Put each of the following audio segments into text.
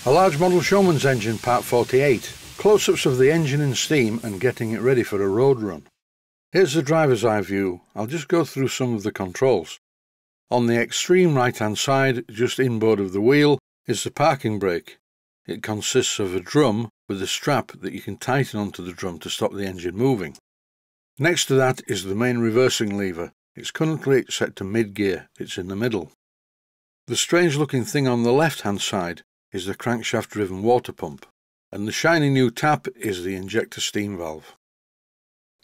A large model Showman'S engine, part 48. Close-ups of the engine in steam and getting it ready for a road run. Here's the driver's eye view. I'll just go through some of the controls. On the extreme right-hand side, just inboard of the wheel, is the parking brake. It consists of a drum with a strap that you can tighten onto the drum to stop the engine moving. Next to that is the main reversing lever. It's currently set to mid-gear. It's in the middle. The strange-looking thing on the left-hand side is the crankshaft-driven water pump, and the shiny new tap is the injector steam valve.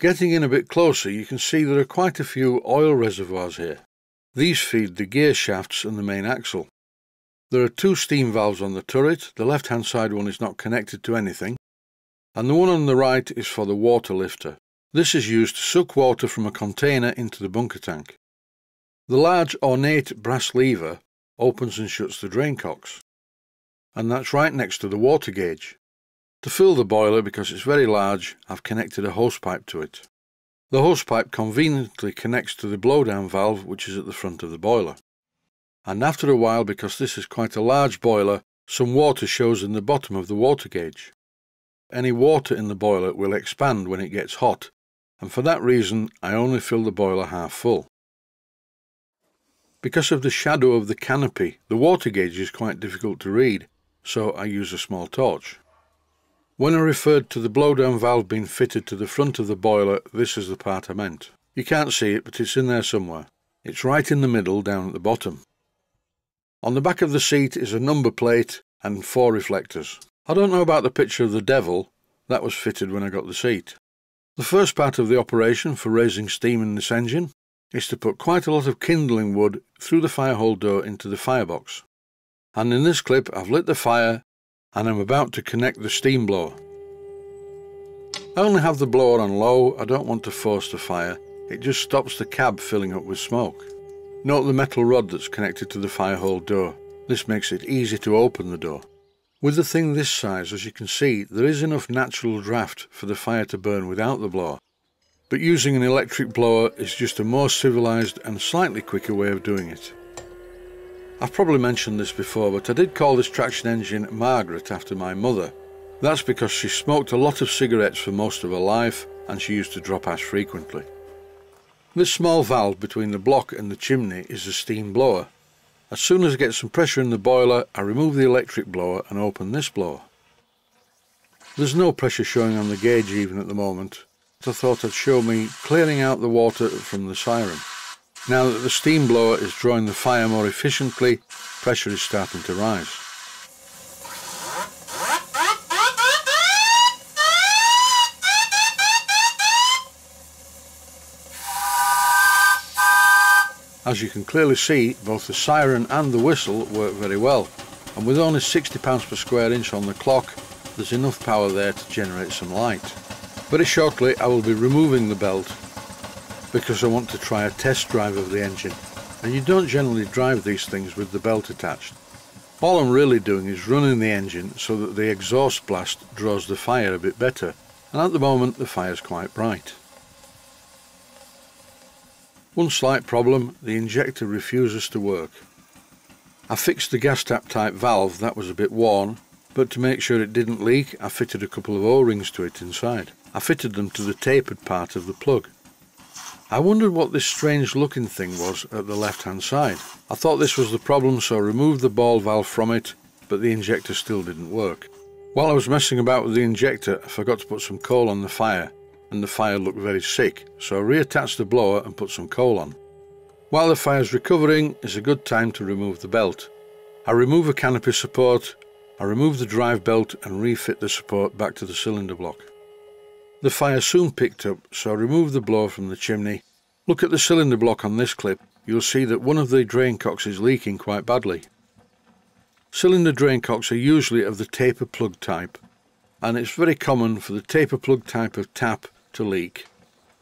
Getting in a bit closer, you can see there are quite a few oil reservoirs here. These feed the gear shafts and the main axle. There are two steam valves on the turret. The left-hand side one is not connected to anything, and the one on the right is for the water lifter. This is used to suck water from a container into the bunker tank. The large ornate brass lever opens and shuts the drain cocks, and that's right next to the water gauge. To fill the boiler, because it's very large, I've connected a hosepipe to it. The hosepipe conveniently connects to the blowdown valve, which is at the front of the boiler. And after a while, because this is quite a large boiler, some water shows in the bottom of the water gauge. Any water in the boiler will expand when it gets hot, and for that reason I only fill the boiler half full. Because of the shadow of the canopy, the water gauge is quite difficult to read, so I use a small torch. When I referred to the blowdown valve being fitted to the front of the boiler, this is the part I meant. You can't see it, but it's in there somewhere. It's right in the middle, down at the bottom. On the back of the seat is a number plate and 4 reflectors. I don't know about the picture of the devil. That was fitted when I got the seat. The first part of the operation for raising steam in this engine is to put quite a lot of kindling wood through the firehole door into the firebox. And in this clip I've lit the fire and I'm about to connect the steam blower. I only have the blower on low. I don't want to force the fire. It just stops the cab filling up with smoke. Note the metal rod that's connected to the firehole door. This makes it easy to open the door. With a thing this size, as you can see, there is enough natural draft for the fire to burn without the blower. But using an electric blower is just a more civilized and slightly quicker way of doing it. I've probably mentioned this before, but I did call this traction engine Margaret after my mother. That's because she smoked a lot of cigarettes for most of her life and she used to drop ash frequently. This small valve between the block and the chimney is a steam blower. As soon as I get some pressure in the boiler, I remove the electric blower and open this blower. There's no pressure showing on the gauge even at the moment, but I thought I'd show me clearing out the water from the siren. Now that the steam blower is drawing the fire more efficiently, pressure is starting to rise. As you can clearly see, both the siren and the whistle work very well, and with only 60 pounds per square inch on the clock, there's enough power there to generate some light. Very shortly I will be removing the belt, because I want to try a test drive of the engine, and you don't generally drive these things with the belt attached. All I'm really doing is running the engine so that the exhaust blast draws the fire a bit better, and at the moment the fire's quite bright. One slight problem, the injector refuses to work. I fixed the gas tap type valve, that was a bit worn, but to make sure it didn't leak I fitted a couple of O-rings to it inside. I fitted them to the tapered part of the plug. I wondered what this strange looking thing was at the left hand side. I thought this was the problem, so I removed the ball valve from it, but the injector still didn't work. While I was messing about with the injector, I forgot to put some coal on the fire, and the fire looked very sick, so I reattached the blower and put some coal on. While the fire's recovering, it's a good time to remove the belt. I remove a canopy support, I remove the drive belt and refit the support back to the cylinder block. The fire soon picked up, so I removed the blower from the chimney. Look at the cylinder block on this clip. You'll see that one of the drain cocks is leaking quite badly. Cylinder drain cocks are usually of the taper plug type, and it's very common for the taper plug type of tap to leak,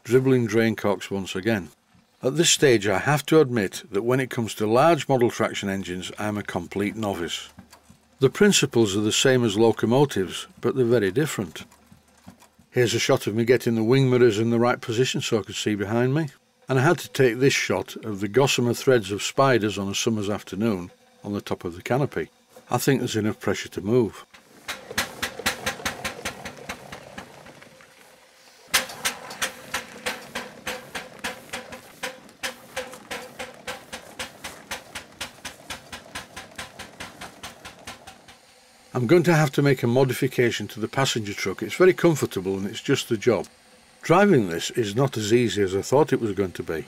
dribbling drain cocks once again. At this stage I have to admit that when it comes to large model traction engines I'm a complete novice. The principles are the same as locomotives, but they're very different. Here's a shot of me getting the wing mirrors in the right position so I could see behind me. And I had to take this shot of the gossamer threads of spiders on a summer's afternoon on the top of the canopy. I think there's enough pressure to move. I'm going to have to make a modification to the passenger truck. It's very comfortable and it's just the job. Driving this is not as easy as I thought it was going to be.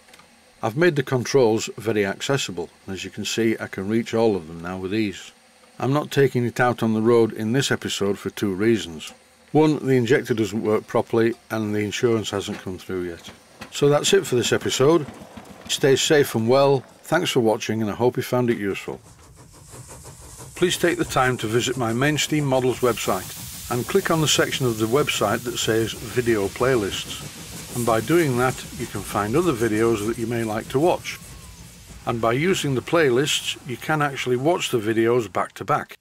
I've made the controls very accessible. As you can see, I can reach all of them now with ease. I'm not taking it out on the road in this episode for two reasons. One, the injector doesn't work properly and the insurance hasn't come through yet. So that's it for this episode. Stay safe and well. Thanks for watching and I hope you found it useful. Please take the time to visit my Mainsteam Models website and click on the section of the website that says Video Playlists. And by doing that, you can find other videos that you may like to watch. And by using the playlists, you can actually watch the videos back to back.